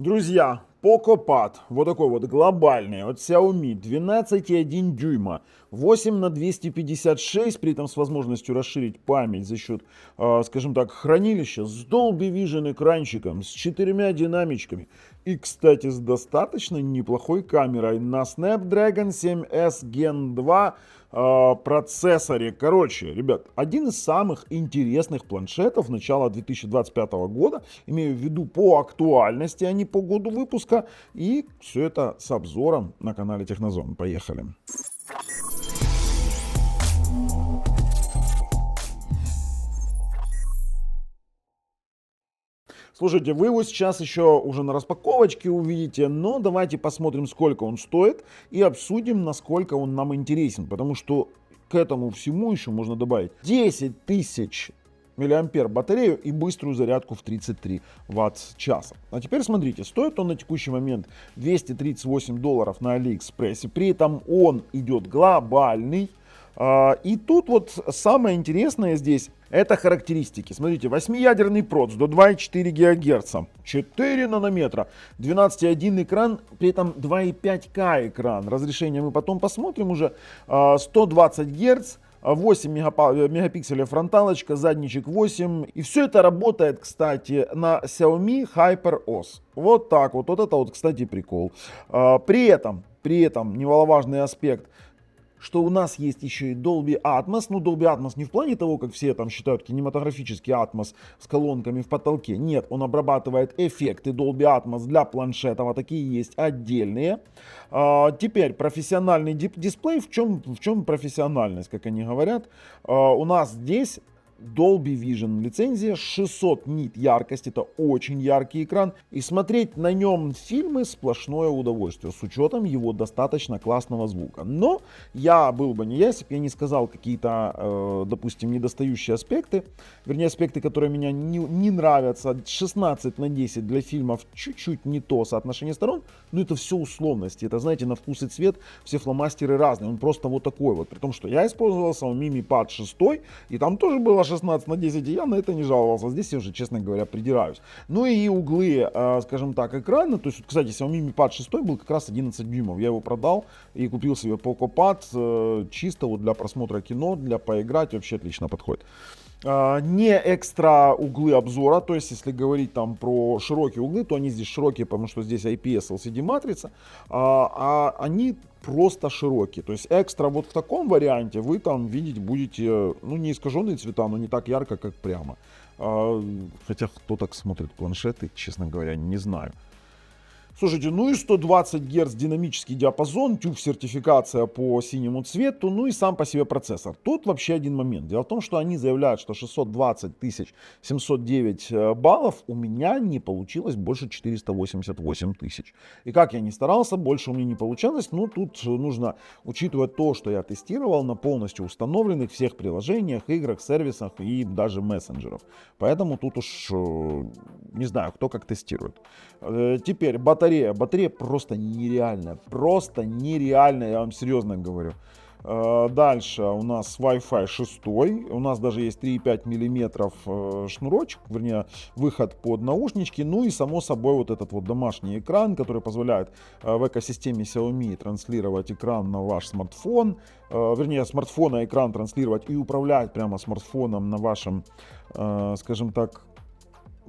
Друзья, PocoPad, вот такой вот глобальный, от Xiaomi, 12,1 дюйма, 8 на 256, при этом с возможностью расширить память за счет, скажем так, хранилища, с Dolby Vision экранчиком, с 4 динамичками и, кстати, с достаточно неплохой камерой на Snapdragon 7S Gen 2 процессоре. Короче, ребят, один из самых интересных планшетов начала 2025 года, имею в виду по актуальности, а не по году выпуска. И все это с обзором на канале Технозон. Поехали. Слушайте, вы его сейчас еще уже на распаковочке увидите, но давайте посмотрим, сколько он стоит, и обсудим, насколько он нам интересен, потому что к этому всему еще можно добавить 10 тысяч миллиампер батарею и быструю зарядку в 33 ватт-часа. А теперь смотрите, стоит он на текущий момент $238 на Алиэкспрессе, при этом он идет глобальный. И тут вот самое интересное здесь это характеристики. Смотрите, 8-ядерный проц до 2,4 ГГц, 4 нанометра, 12,1 экран, при этом 2,5К экран. Разрешение мы потом посмотрим уже. 120 Гц, 8 мегапикселей фронталочка, задничек 8. И все это работает, кстати, на Xiaomi HyperOS. Вот так вот. Вот это вот, кстати, прикол. При этом немаловажный аспект, что у нас есть еще и Dolby Atmos. Ну, Dolby Atmos не в плане того, как все там считают, кинематографический Atmos с колонками в потолке. Нет, он обрабатывает эффекты Dolby Atmos для планшетов, а такие есть отдельные. Теперь профессиональный дисплей. В чем профессиональность, как они говорят? У нас здесь Dolby Vision лицензия, 600 нит яркость, это очень яркий экран, и смотреть на нем фильмы сплошное удовольствие, с учетом его достаточно классного звука. Но я был бы не я, если бы я не сказал какие-то, допустим, недостающие аспекты, вернее аспекты, которые мне не нравятся. 16 на 10 для фильмов чуть-чуть не то соотношение сторон, но это все условности, это, знаете, на вкус и цвет все фломастеры разные, он просто вот такой вот, при том, что я использовал Xiaomi Mi Pad 6, и там тоже было 16 на 10, и я на это не жаловался. Здесь я уже, честно говоря, придираюсь. Ну и углы, скажем так, экрана. То есть, кстати, Xiaomi Mi Pad 6 был как раз 11 дюймов. Я его продал и купил себе PocoPad чисто вот для просмотра кино, для поиграть. Вообще отлично подходит. Не экстра углы обзора, то есть если говорить там про широкие углы, то они здесь широкие, потому что здесь IPS LCD матрица, а они просто широкие. То есть экстра вот в таком варианте вы там видеть будете, ну, не искаженные цвета, но не так ярко, как прямо. Хотя кто так смотрит планшеты, честно говоря, не знаю. Слушайте, ну и 120 Гц динамический диапазон, TÜV-сертификация по синему цвету, ну и сам по себе процессор. Тут вообще один момент. Дело в том, что они заявляют, что 620 709 баллов, у меня не получилось больше 488 тысяч. И как я ни старался, больше у меня не получалось. Но тут нужно учитывать то, что я тестировал на полностью установленных всех приложениях, играх, сервисах и даже мессенджерах. Поэтому тут уж не знаю, кто как тестирует. Теперь батарея просто нереальная, я вам серьезно говорю. Дальше у нас Wi-Fi 6, у нас даже есть 3,5 мм шнурочек, вернее выход под наушнички, ну и само собой вот этот вот домашний экран, который позволяет в экосистеме Xiaomi транслировать экран на ваш смартфон, вернее смартфона экран транслировать и управлять прямо смартфоном на вашем, скажем так,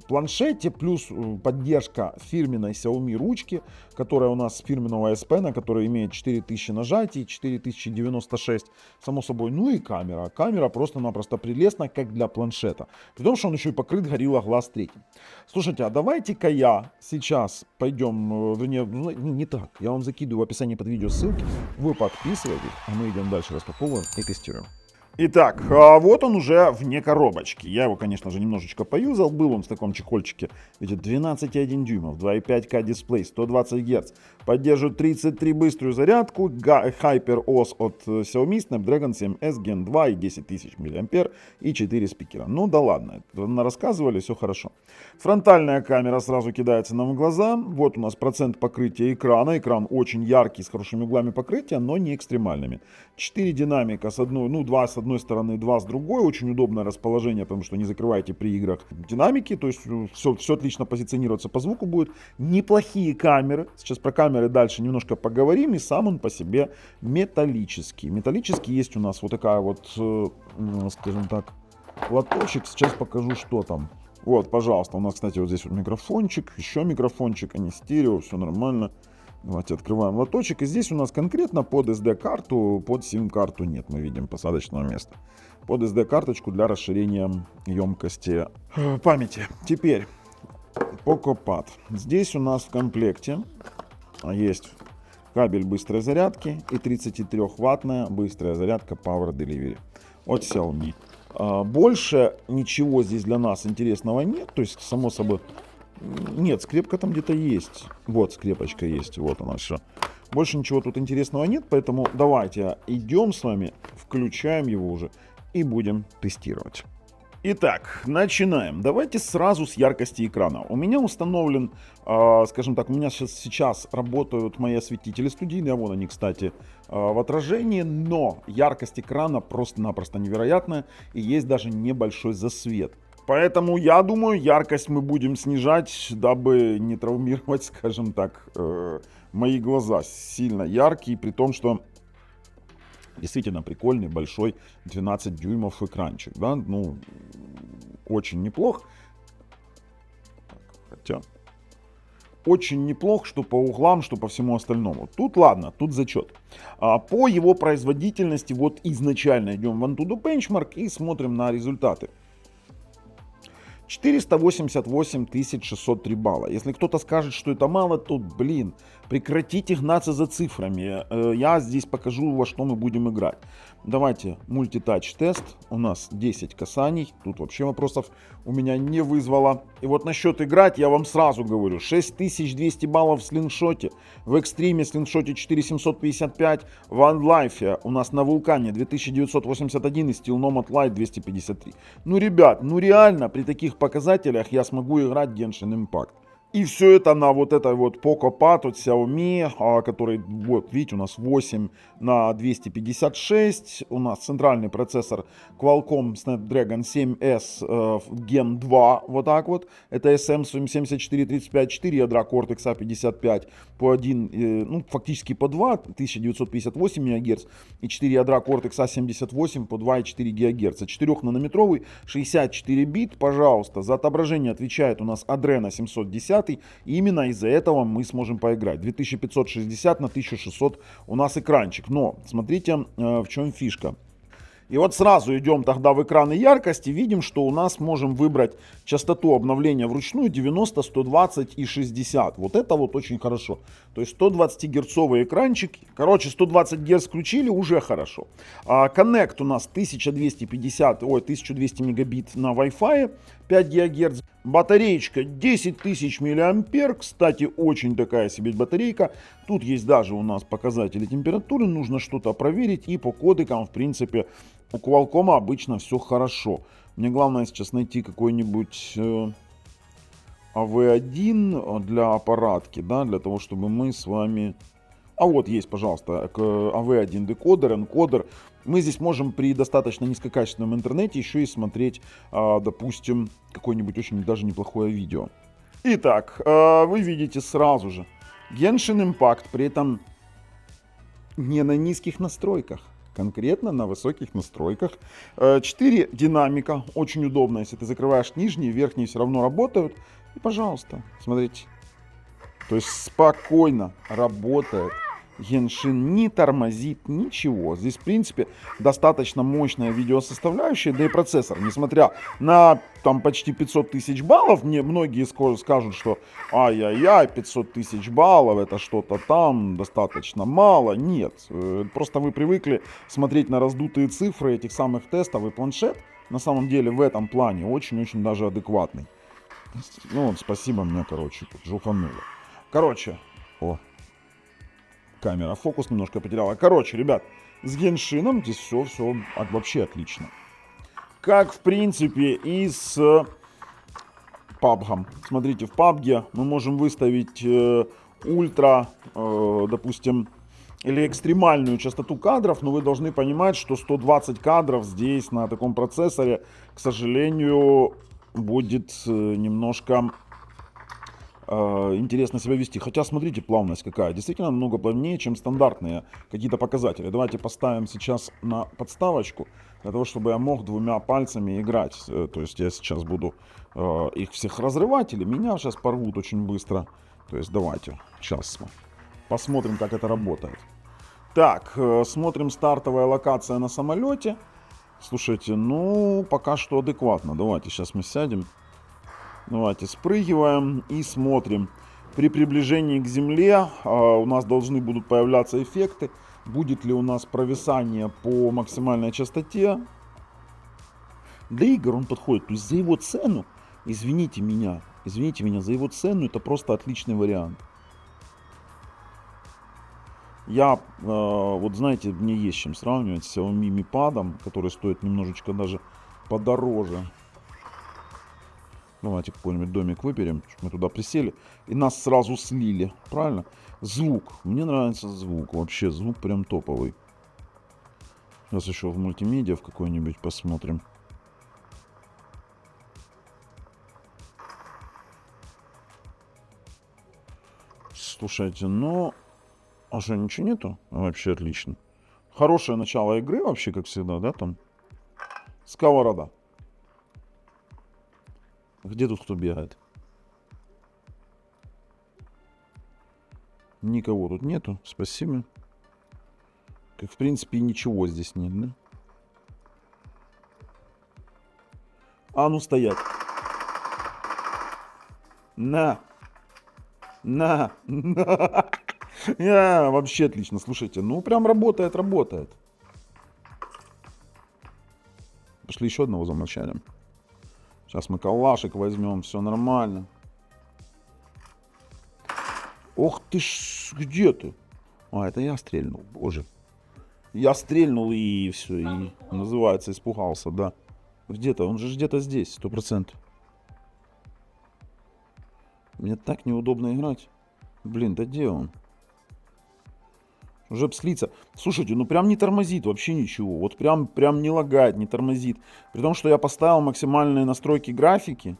планшете, плюс поддержка фирменной Xiaomi ручки, которая у нас с фирменного S Pen, которая имеет 4000 нажатий, 4096, само собой, ну и камера. Камера просто-напросто прелестна, как для планшета. При том, что он еще и покрыт Gorilla Glass 3. Слушайте, а давайте-ка я сейчас пойдем, вернее, не так, я вам закидываю в описании под видео ссылки, вы подписывайтесь, а мы идем дальше распаковываем и тестируем. Итак, вот он уже вне коробочки. Я его, конечно же, немножечко поюзал. Был он в таком чехольчике. Видите, 12,1 дюймов, 2,5К дисплей, 120 Гц. Поддерживает 33 быструю зарядку. HyperOS от Xiaomi, Snapdragon 7S Gen 2 и 10 тысяч мА и 4 спикера. Ну да ладно, рассказывали, все хорошо. Фронтальная камера сразу кидается нам в глаза. Вот у нас процент покрытия экрана. Экран очень яркий, с хорошими углами покрытия, но не экстремальными. 4 динамика с одной, ну 2 с одной стороны, 2 с другой. Очень удобное расположение, потому что не закрываете при играх динамики. То есть все отлично позиционироваться по звуку будет. Неплохие камеры. Сейчас про камеры дальше немножко поговорим. И сам он по себе металлический. Металлический есть у нас вот такая вот, скажем так, лоточек. Сейчас покажу, что там. Вот, пожалуйста. У нас, кстати, вот здесь вот микрофончик. Еще микрофончик, а не стерео. Все нормально. Давайте открываем лоточек. И здесь у нас конкретно под SD-карту, под SIM-карту нет, мы видим посадочного места. Под SD-карточку для расширения емкости памяти. Теперь PocoPad. Здесь у нас в комплекте есть кабель быстрой зарядки и 33-ваттная быстрая зарядка Power Delivery от Xiaomi. Больше ничего здесь для нас интересного нет. То есть, само собой... Нет, скрепка там где-то есть. Вот скрепочка есть, вот она все. Больше ничего тут интересного нет, поэтому давайте идем с вами, включаем его уже и будем тестировать. Итак, начинаем. Давайте сразу с яркости экрана. У меня установлен, скажем так, у меня сейчас работают мои осветители студийные, вон они, кстати, в отражении, но яркость экрана просто-напросто невероятная и есть даже небольшой засвет. Поэтому, я думаю, яркость мы будем снижать, дабы не травмировать, скажем так, мои глаза. Сильно яркие, при том, что действительно прикольный, большой, 12 дюймов экранчик. Да? Ну, очень неплох. Хотя, очень неплох, что по углам, что по всему остальному. Тут ладно, тут зачет. По его производительности, вот изначально идем в Antutu Benchmark и смотрим на результаты. 488 603 балла. Если кто-то скажет, что это мало, то, блин, прекратите гнаться за цифрами. Я здесь покажу, во что мы будем играть. Давайте мультитач тест. У нас 10 касаний. Тут вообще вопросов у меня не вызвало. И вот насчет играть я вам сразу говорю. 6200 баллов в слингшоте. В экстриме слингшоте 4755. В OneLife у нас на вулкане 2981 и Steel Nomad Lite 253. Ну, ребят, ну реально при таких показателях я смогу играть Genshin Impact. И все это на вот этой вот PocoPad от Xiaomi, который, вот видите, у нас 8 на 256. У нас центральный процессор Qualcomm Snapdragon 7S Gen 2, вот так вот. Это SM7435, 4 ядра Cortex A55 по 1, ну фактически по 2, 1958 МГц. И 4 ядра Cortex A78 по 2,4 ГГц. 4-нанометровый, 64 бит, пожалуйста. За отображение отвечает у нас Adreno 710. И именно из-за этого мы сможем поиграть. 2560 на 1600 у нас экранчик. Но смотрите, в чем фишка. И вот сразу идем тогда в экраны яркости, видим, что у нас можем выбрать частоту обновления вручную 90, 120 и 60. Вот это вот очень хорошо. То есть 120 герцовый экранчик. Короче, 120 герц включили, уже хорошо. Connect у нас 1200 мегабит на Wi-Fi, 5 ГГц. Батареечка 10 тысяч мА. Кстати, очень такая себе батарейка. Тут есть даже у нас показатели температуры. Нужно что-то проверить. И по кодекам, в принципе, у Qualcomm обычно все хорошо. Мне главное сейчас найти какой-нибудь AV1 для аппаратки, да, для того, чтобы мы с вами... А вот есть, пожалуйста, AV1 декодер, энкодер. Мы здесь можем при достаточно низкокачественном интернете еще и смотреть, допустим, какое-нибудь очень даже неплохое видео. Итак, вы видите сразу же Genshin Impact, при этом не на низких настройках, конкретно на высоких настройках. 4 динамика, очень удобно, если ты закрываешь нижние, верхние все равно работают. И, пожалуйста, смотрите. То есть спокойно работает. Genshin не тормозит, ничего. Здесь, в принципе, достаточно мощная видеосоставляющая, да и процессор. Несмотря на там почти 500 тысяч баллов, мне многие скажут, что ай-яй-яй, 500 тысяч баллов, это что-то там, достаточно мало. Нет, просто вы привыкли смотреть на раздутые цифры этих самых тестов, и планшет на самом деле в этом плане очень-очень даже адекватный. Ну, вот, спасибо мне, короче, тут жухануло. Короче, камера фокус немножко потеряла. Короче, ребят, с Геншином здесь все вообще отлично. Как, в принципе, и с PUBG. Смотрите, в PUBG мы можем выставить ультра, допустим, или экстремальную частоту кадров, но вы должны понимать, что 120 кадров здесь на таком процессоре, к сожалению, будет немножко интересно себя вести. Хотя, смотрите, плавность какая. Действительно намного плавнее, чем стандартные какие-то показатели. Давайте поставим сейчас на подставочку, для того, чтобы я мог двумя пальцами играть. То есть я сейчас буду их всех разрывать, или меня сейчас порвут очень быстро. То есть давайте, сейчас посмотрим, как это работает. Так, смотрим, стартовая локация на самолете. Слушайте, ну, пока что адекватно. Давайте, сейчас мы сядем. Давайте спрыгиваем и смотрим. При приближении к земле у нас должны будут появляться эффекты. Будет ли у нас провисание по максимальной частоте. Для игр он подходит. То есть за его цену, извините меня, за его цену это просто отличный вариант. Я, вот знаете, мне есть чем сравнивать с Xiaomi Mi Pad, который стоит немножечко даже подороже. Давайте какой-нибудь домик выберем, чтобы мы туда присели. И нас сразу слили, правильно? Звук. Мне нравится звук. Вообще звук прям топовый. Сейчас еще в мультимедиа в какой-нибудь посмотрим. Слушайте, ну... А что, ничего нету? Вообще отлично. Хорошее начало игры вообще, как всегда, да, там? Сковорода. Где тут кто бегает? Никого тут нету, спасибо. Как в принципе ничего здесь нет, да? А ну стоять. На. Вообще отлично, слушайте, ну прям работает. Пошли еще одного замолчали. Сейчас мы калашик возьмем, все нормально. Ох ты ж, где ты? А, это я стрельнул, боже. Я стрельнул и все, и называется, испугался, да. Где-то, он же где-то здесь, 100%. Мне так неудобно играть. Блин, да где он? Уже пслится. Слушайте, ну прям не тормозит вообще ничего. Вот прям не лагает, не тормозит. При том, что я поставил максимальные настройки графики.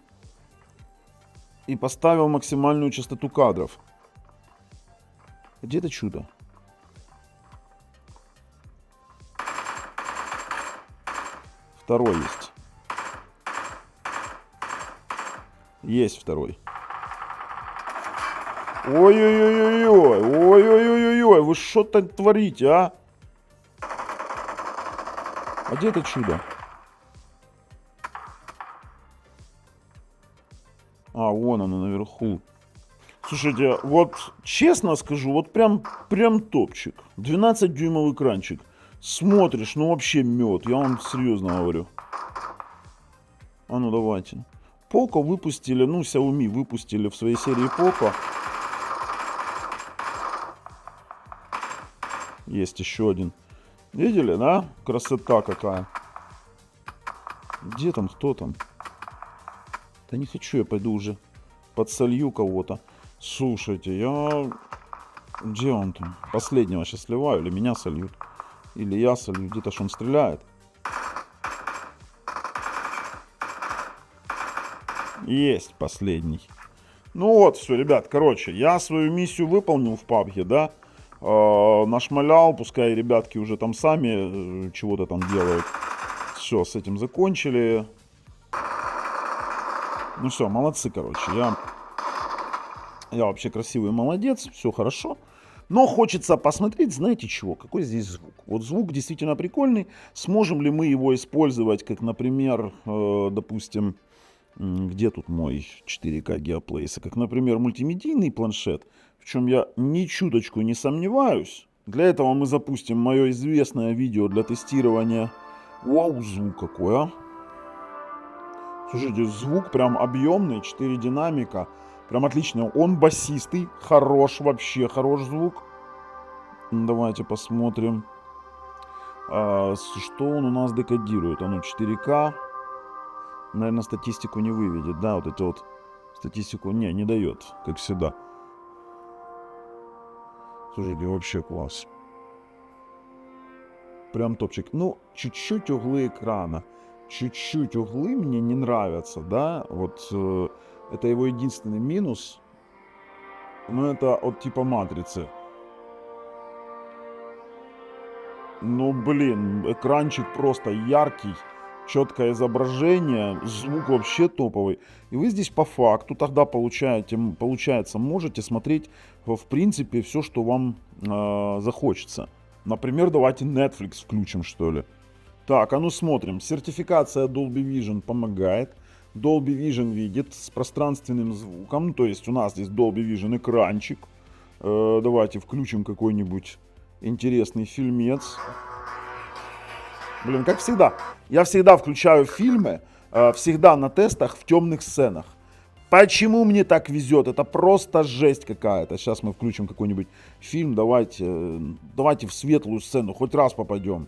И поставил максимальную частоту кадров. Где это чудо? Второй есть. Есть второй. Ой-ой-ой-ой-ой, вы что там творите, а? А где это чудо? А, вон оно наверху. Слушайте, вот честно скажу, вот прям топчик. 12-дюймовый экранчик. Смотришь, ну вообще мед, я вам серьезно говорю. А ну давайте. Poco выпустили, ну Xiaomi выпустили в своей серии Poco. Есть еще один. Видели, да? Красота какая. Где там, кто там? Да не хочу, я пойду уже подсолью кого-то. Слушайте, я... Где он там? Последнего сейчас сливаю, или меня сольют. Или я солью, где-то ж он стреляет. Есть последний. Ну вот, все, ребят, короче, я свою миссию выполнил в PUBG, да. Нашмалял, пускай ребятки уже там сами чего-то там делают. Все, с этим закончили. Ну все, молодцы, короче. Я вообще красивый молодец, все хорошо. Но хочется посмотреть, знаете чего, какой здесь звук. Вот звук действительно прикольный. Сможем ли мы его использовать, как, например, допустим, где тут мой 4К Geoplace? Как, например, мультимедийный планшет, в чем я ни чуточку не сомневаюсь. Для этого мы запустим мое известное видео для тестирования. Вау, звук какой, а! Слушайте, звук прям объемный, 4 динамика. Прям отлично. Он басистый, хорош, вообще хорош звук. Давайте посмотрим, что он у нас декодирует. Оно 4К. Наверное, статистику не выведет. Да, вот это вот статистику не дает, как всегда. Слушайте, вообще класс. Прям топчик. Ну, чуть-чуть углы экрана. Чуть-чуть углы мне не нравятся, да. Вот это его единственный минус. Но это от типа матрицы. Ну, блин, экранчик просто яркий. Четкое изображение, звук вообще топовый. И вы здесь по факту тогда получается, можете смотреть в принципе все, что вам захочется. Например, давайте Netflix включим, что ли. Так, а ну смотрим. Сертификация Dolby Vision помогает. Dolby Vision видит с пространственным звуком. Ну, то есть у нас здесь Dolby Vision экранчик. Давайте включим какой-нибудь интересный фильмец. Блин, как всегда. Я всегда включаю фильмы, всегда на тестах в темных сценах. Почему мне так везет? Это просто жесть какая-то. Сейчас мы включим какой-нибудь фильм. Давайте в светлую сцену. Хоть раз попадем.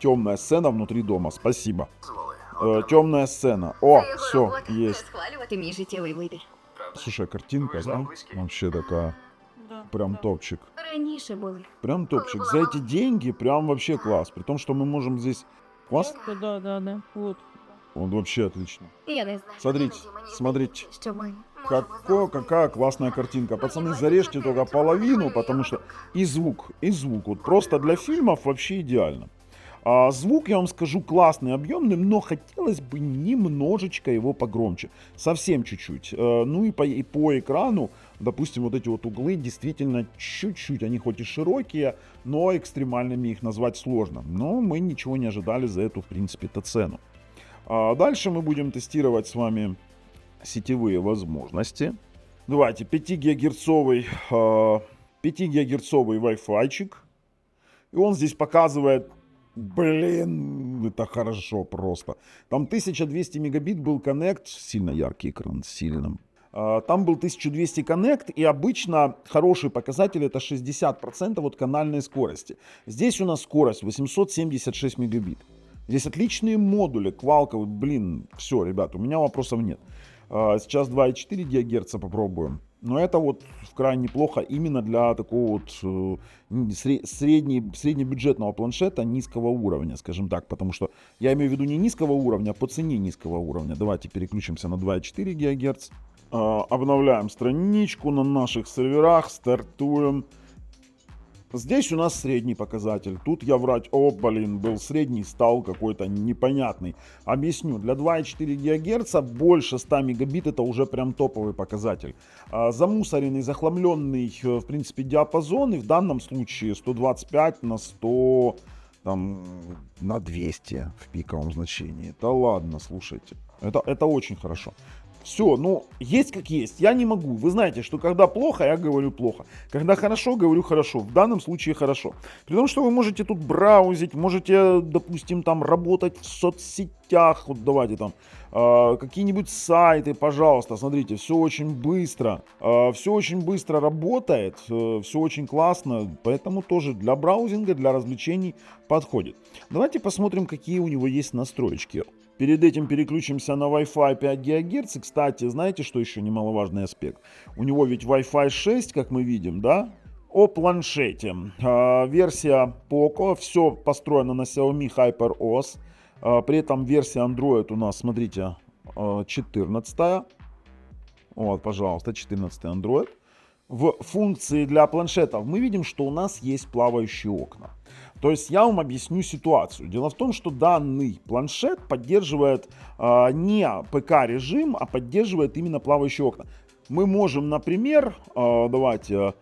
Темная сцена внутри дома. Спасибо. Темная сцена. О, все, есть. Слушай, картинка, да? Вообще такая. Прям топчик. Раніше були. Прям топчик. За эти деньги прям вообще класс. При том, что мы можем здесь... Класс? Да. Вот. Он вообще отлично. Я не знаю. Смотрите, Іноді мені смотрите. здається, що ми Какая классная картинка. Пацаны, зарежьте только половину, потому что и звук. Вот просто для фильмов вообще идеально. А звук, я вам скажу, классный, объемный, но хотелось бы немножечко его погромче. Совсем чуть-чуть. Ну и по экрану, допустим, вот эти вот углы действительно чуть-чуть, они хоть и широкие, но экстремальными их назвать сложно. Но мы ничего не ожидали за эту, в принципе-то, цену. А дальше мы будем тестировать с вами сетевые возможности. Давайте 5 гигагерцовый Wi-Fi-чик. И он здесь показывает, блин, это хорошо просто. Там 1200 мегабит был коннект, сильно яркий экран, сильно. Там был 1200 коннект, и обычно хороший показатель это 60% от канальной скорости. Здесь у нас скорость 876 мегабит. Здесь отличные модули, квалковые, блин, все, ребят, у меня вопросов нет. Сейчас 2,4 ГГц попробуем. Но это вот крайне неплохо именно для такого вот среднебюджетного планшета низкого уровня, скажем так. Потому что я имею в виду не низкого уровня, а по цене низкого уровня. Давайте переключимся на 2,4 ГГц. Обновляем страничку на наших серверах, стартуем. Здесь у нас средний показатель. Тут я врать, был средний, стал какой-то непонятный. Объясню, для 2,4 ГГц больше 100 мегабит это уже прям топовый показатель. Замусоренный, захламленный, в принципе, диапазон, и в данном случае 125 на 100, там, на 200 в пиковом значении. Да ладно, слушайте, это очень хорошо. Все, ну, есть как есть, я не могу. Вы знаете, что когда плохо, я говорю плохо. Когда хорошо, говорю хорошо. В данном случае хорошо. При том, что вы можете тут браузить, можете, допустим, там работать в соцсетях. Вот давайте там какие-нибудь сайты, пожалуйста. Смотрите, все очень быстро. Все очень быстро работает, все очень классно. Поэтому тоже для браузинга, для развлечений подходит. Давайте посмотрим, какие у него есть настроечки. Перед этим переключимся на Wi-Fi 5 ГГц. И, кстати, знаете, что еще немаловажный аспект? У него ведь Wi-Fi 6, как мы видим, да? О планшете. Версия Poco. Все построено на Xiaomi HyperOS. При этом версия Android у нас, смотрите, 14. Вот, пожалуйста, 14 Android. В функции для планшетов мы видим, что у нас есть плавающие окна. То есть я вам объясню ситуацию. Дело в том, что данный планшет поддерживает не ПК-режим, а поддерживает именно плавающие окна. Мы можем, например, давайте,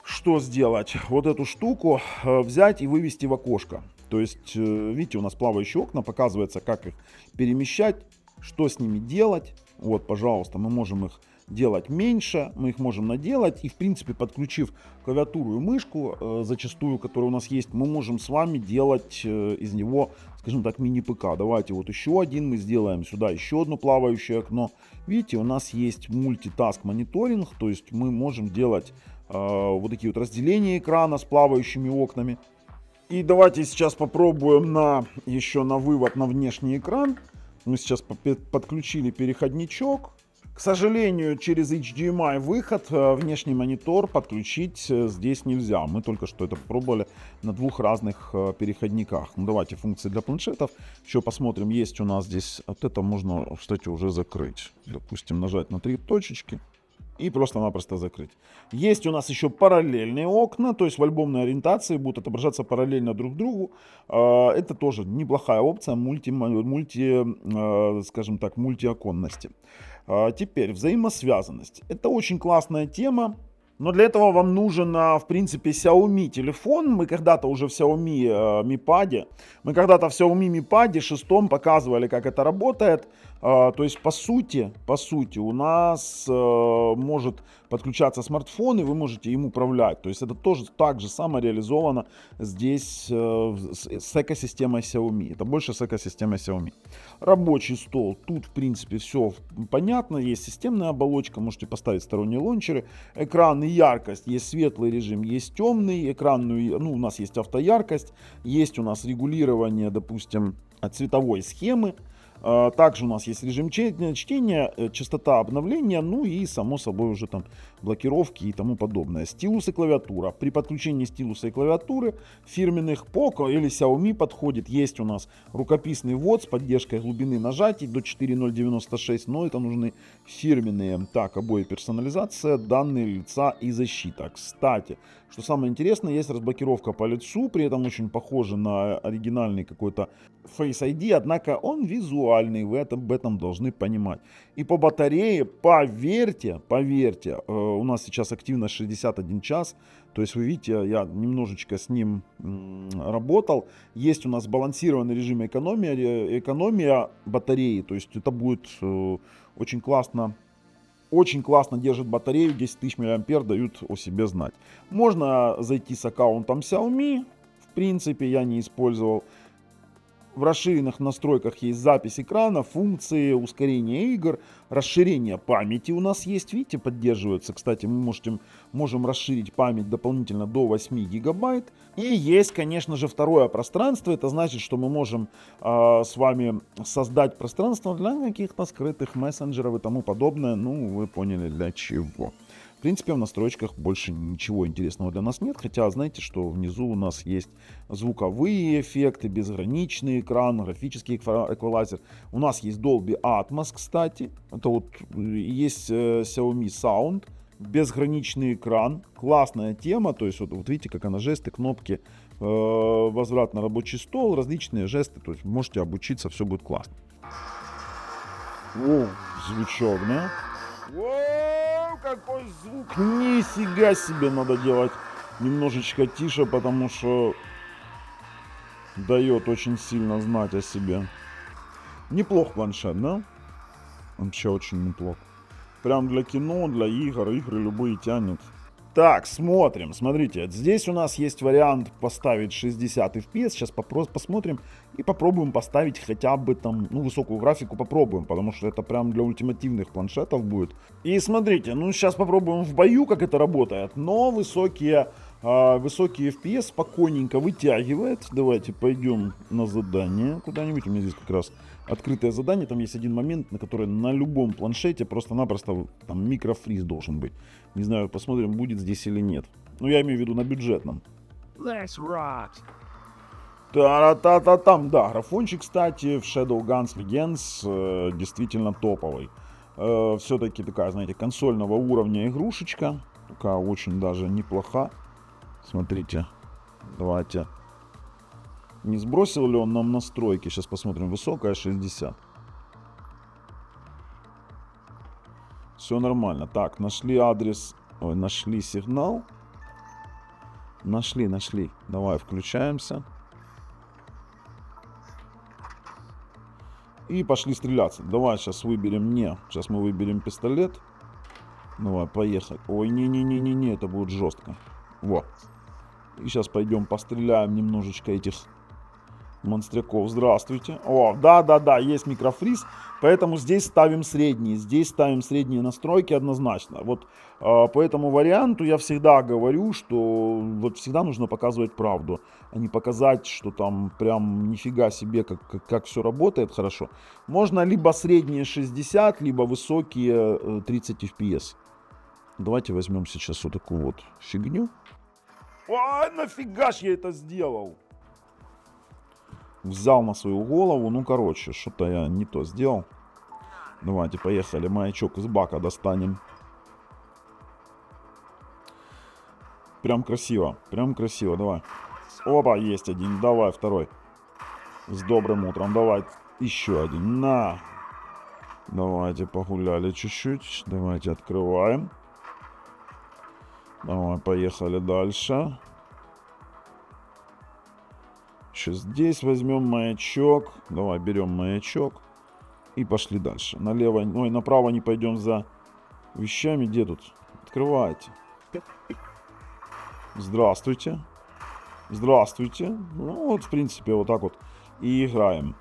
что сделать? Вот эту штуку взять и вывести в окошко. То есть, видите, у нас плавающие окна, показывается, как их перемещать, что с ними делать. Вот, пожалуйста, мы можем их делать меньше, мы их можем наделать, и в принципе, подключив клавиатуру и мышку, зачастую, которая у нас есть, мы можем с вами делать из него, скажем так, мини-ПК. Давайте вот еще один мы сделаем, сюда еще одно плавающее окно. Видите, у нас есть мультитаск мониторинг, то есть мы можем делать вот такие вот разделения экрана с плавающими окнами. И давайте сейчас попробуем еще на вывод на внешний экран. Мы сейчас подключили переходничок. К сожалению, через HDMI выход внешний монитор подключить здесь нельзя. Мы только что это пробовали на двух разных переходниках. Ну, давайте функции для планшетов. Еще посмотрим, есть у нас здесь. Вот это можно, кстати, уже закрыть. Допустим, нажать на 3 точечки и просто-напросто закрыть. Есть у нас еще параллельные окна, то есть в альбомной ориентации будут отображаться параллельно друг другу. Это тоже неплохая опция скажем так, мультиоконности. Теперь взаимосвязанность. Это очень классная тема. Но для этого вам нужен, в принципе, Xiaomi телефон. Мы когда-то уже в Xiaomi Mi Pad, мы когда-то в Xiaomi Mi Pad 6 показывали, как это работает. То есть, по сути, у нас может подключаться смартфон, и вы можете им управлять. То есть, это тоже так же само реализовано здесь с экосистемой Xiaomi. Это больше с экосистемой Xiaomi. Рабочий стол. Тут, в принципе, все понятно. Есть системная оболочка, можете поставить сторонние лончеры. Экран и яркость. Есть светлый режим, есть темный. Экранную, у нас есть автояркость. Есть у нас регулирование, допустим, цветовой схемы. Также у нас есть режим чтения, частота обновления, ну и само собой уже там блокировки и тому подобное. Стилус и клавиатура. При подключении стилуса и клавиатуры фирменных Poco или Xiaomi подходит. Есть у нас рукописный ввод с поддержкой глубины нажатий до 4.096, но это нужны фирменные. Так, обои персонализация, данные лица и защита. Кстати, что самое интересное, есть разблокировка по лицу, при этом очень похоже на оригинальный какой-то Face ID, однако он визуальный, вы об этом должны понимать. И по батарее, поверьте, у нас сейчас активность 61 час, то есть вы видите, я немножечко с ним работал. Есть у нас сбалансированный режим экономия батареи, то есть это будет очень классно держит батарею, 10 тысяч мА дают о себе знать. Можно зайти с аккаунтом Xiaomi, в принципе, я не использовал. В расширенных настройках есть запись экрана, функции ускорения игр, расширение памяти у нас есть, видите, поддерживается. Кстати, мы можем расширить память дополнительно до 8 гигабайт. И есть, конечно же, второе пространство. Это значит, что мы можем с вами создать пространство для каких-то скрытых мессенджеров и тому подобное. Ну, вы поняли для чего. В принципе, в настройках больше ничего интересного для нас нет, хотя знаете, что внизу у нас есть звуковые эффекты, безграничный экран, графический эквалайзер. У нас есть Dolby Atmos, кстати, это вот есть Xiaomi Sound, безграничный экран, классная тема, то есть вот видите, как она, жесты, кнопки, возврат на рабочий стол, различные жесты, то есть можете обучиться, все будет классно. О, звучок, да? Воу, какой звук! Нифига себе, надо делать немножечко тише, потому что дает очень сильно знать о себе. Неплох планшет, да? Вообще очень неплох. Прям для кино, для игры любые тянет. Так, смотрите, здесь у нас есть вариант поставить 60 FPS, сейчас посмотрим и попробуем поставить хотя бы там, высокую графику попробуем, потому что это прям для ультимативных планшетов будет. И смотрите, сейчас попробуем в бою, как это работает, но высокие FPS спокойненько вытягивает. Давайте пойдем на задание куда-нибудь, у меня здесь как раз открытое задание, там есть один момент, на который на любом планшете просто-напросто там микрофриз должен быть. Не знаю, посмотрим, будет здесь или нет. Я имею в виду на бюджетном. Та-та-та-там, да, графончик, кстати, в Shadowguns Legends действительно топовый. Все-таки такая, знаете, консольного уровня игрушечка. Такая очень даже неплоха. Смотрите, давайте. Не сбросил ли он нам настройки? Сейчас посмотрим. Высокая 60. Все нормально. Так, нашли адрес. Ой, нашли сигнал. Нашли. Давай, включаемся. И пошли стреляться. Давай сейчас выберем. Сейчас мы выберем пистолет. Давай, поехали. Ой, не, это будет жестко. Вот. И сейчас пойдем постреляем немножечко этих Монстряков, здравствуйте. О, да, есть микрофриз, поэтому здесь ставим средние. Здесь ставим средние настройки однозначно. Вот по этому варианту я всегда говорю, что вот всегда нужно показывать правду, а не показать, что там прям нифига себе, как все работает хорошо. Можно либо средние 60, либо высокие 30 FPS. Давайте возьмем сейчас вот такую вот фигню. Ой, нафига ж я это сделал? Взял на свою голову. Ну, короче, что-то я не то сделал. Давайте, поехали. Маячок из бака достанем. Прям красиво. Прям красиво. Давай. Опа, есть один. Давай, второй. С добрым утром. Давай. Еще один. На. Давайте погуляли чуть-чуть. Давайте открываем. Давай, поехали дальше. Сейчас здесь возьмем маячок. Давай, берем маячок. И пошли дальше. Налево, ой, направо не пойдем за вещами. Где тут? Открывайте. Здравствуйте. Здравствуйте. Ну, вот, в принципе, вот так вот и играем.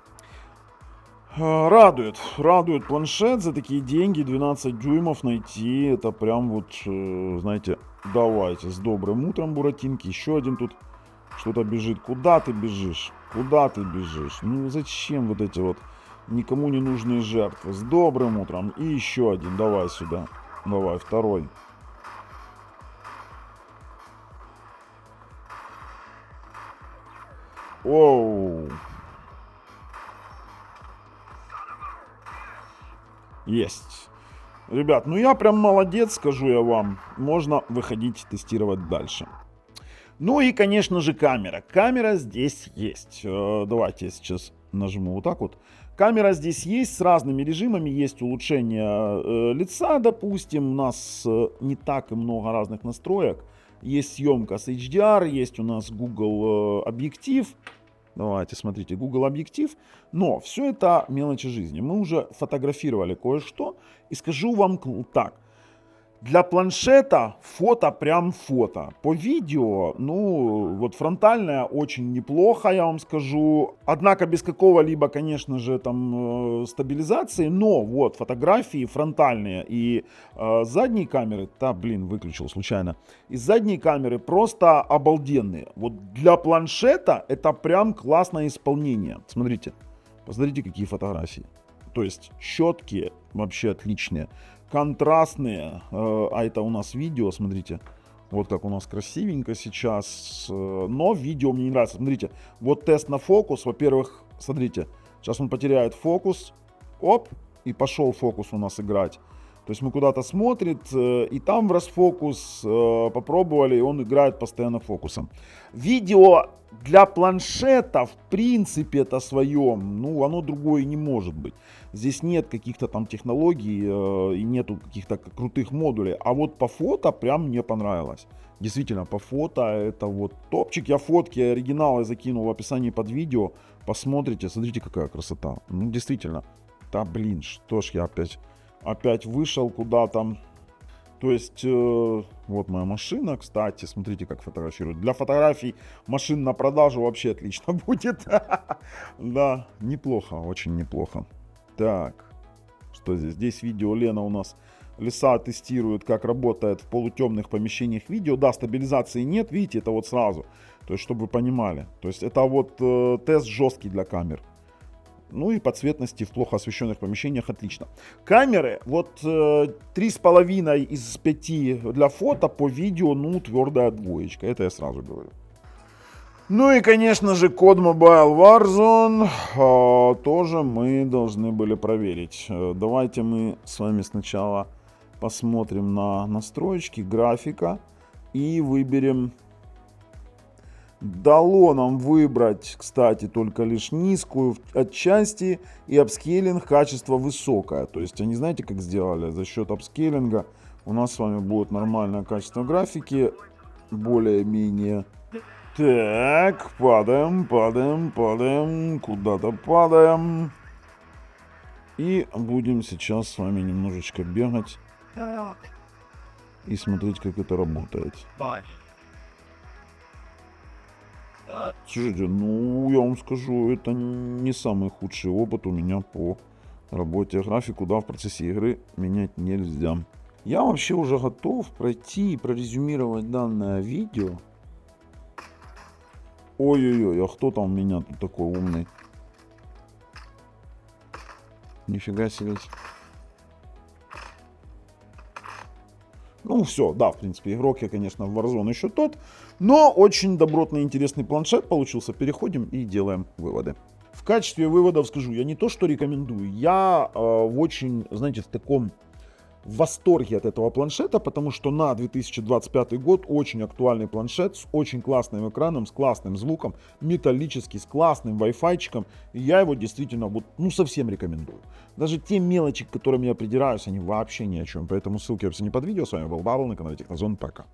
Радует. Радует планшет за такие деньги. 12 дюймов найти. Это прям вот, знаете, давайте. С добрым утром, Буратинки. Еще один тут что-то бежит. Куда ты бежишь? Куда ты бежишь? Ну, зачем вот эти вот никому не нужные жертвы? С добрым утром. И еще один. Давай сюда. Давай, второй. Оу. Есть. Ребят, ну я прям молодец, скажу я вам. Можно выходить тестировать дальше. Ну и, конечно же, камера. Камера здесь есть. Давайте я сейчас нажму вот так вот. Камера здесь есть с разными режимами. Есть улучшение лица, допустим. У нас не так и много разных настроек. Есть съемка с HDR, есть у нас Google объектив. Давайте, смотрите, Google объектив. Но все это мелочи жизни. Мы уже фотографировали кое-что. И скажу вам так. Для планшета фото прям фото. По видео, ну, вот фронтальная очень неплохо, я вам скажу. Однако без какого-либо, конечно же, там стабилизации. Но вот фотографии фронтальные и задние камеры, выключил случайно. И задние камеры просто обалденные. Вот для планшета это прям классное исполнение. Смотрите, посмотрите, какие фотографии. То есть четкие, вообще отличные. Контрастные, а это у нас видео, смотрите, вот как у нас красивенько сейчас, но видео мне не нравится, смотрите, вот тест на фокус, во-первых, смотрите, сейчас он потеряет фокус, оп, и пошел фокус у нас играть, то есть мы куда-то смотрит, и там в расфокус попробовали, и он играет постоянно фокусом. Видео для планшета, в принципе, это своем, ну, оно другое не может быть. Здесь нет каких-то там технологий и нету каких-то крутых модулей. А вот по фото прям мне понравилось. Действительно, по фото это вот топчик. Я фотки оригиналы закинул в описании под видео. Посмотрите, смотрите, какая красота. Ну, действительно. Да, блин, что ж я опять вышел куда-то. То есть, вот моя машина, кстати, смотрите, как фотографируют. Для фотографий машин на продажу вообще отлично будет. Да, неплохо, очень неплохо. Так, что здесь? Здесь видео Лена у нас. Лиса тестирует, как работает в полутемных помещениях видео. Да, стабилизации нет, видите, это вот сразу. То есть, чтобы вы понимали. То есть, это вот тест жесткий для камер. Ну и по цветности в плохо освещенных помещениях отлично. Камеры, вот 3,5 из 5 для фото, по видео, ну, твердая двоечка. Это я сразу говорю. Ну и, конечно же, код Mobile Warzone тоже мы должны были проверить. Давайте мы с вами сначала посмотрим на настройки, графика и выберем. Дало нам выбрать, кстати, только лишь низкую отчасти и апскейлинг качество высокое. То есть они, знаете, как сделали? За счет апскейлинга у нас с вами будет нормальное качество графики, более-менее. Так, падаем, куда-то падаем. И будем сейчас с вами немножечко бегать и смотреть, как это работает. Слушайте, ну, я вам скажу, это не самый худший опыт у меня по работе. Графику, да, в процессе игры менять нельзя. Я вообще уже готов пройти и прорезюмировать данное видео. Ой-ой-ой, а кто там у меня тут такой умный? Нифига себе. Ну, все, да, в принципе, игрок я, конечно, в Warzone еще тот, но очень добротный, интересный планшет получился. Переходим и делаем выводы. В качестве выводов скажу, я не то что рекомендую, я в очень, знаете, в таком восторге от этого планшета, потому что на 2025 год очень актуальный планшет с очень классным экраном, с классным звуком, металлический, с классным Wi-Fi-чиком. И я его действительно вот, ну, совсем рекомендую. Даже те мелочи, к которым я придираюсь, они вообще ни о чем. Поэтому ссылки в описании под видео. С вами был Бабл на канале Технозон. Пока.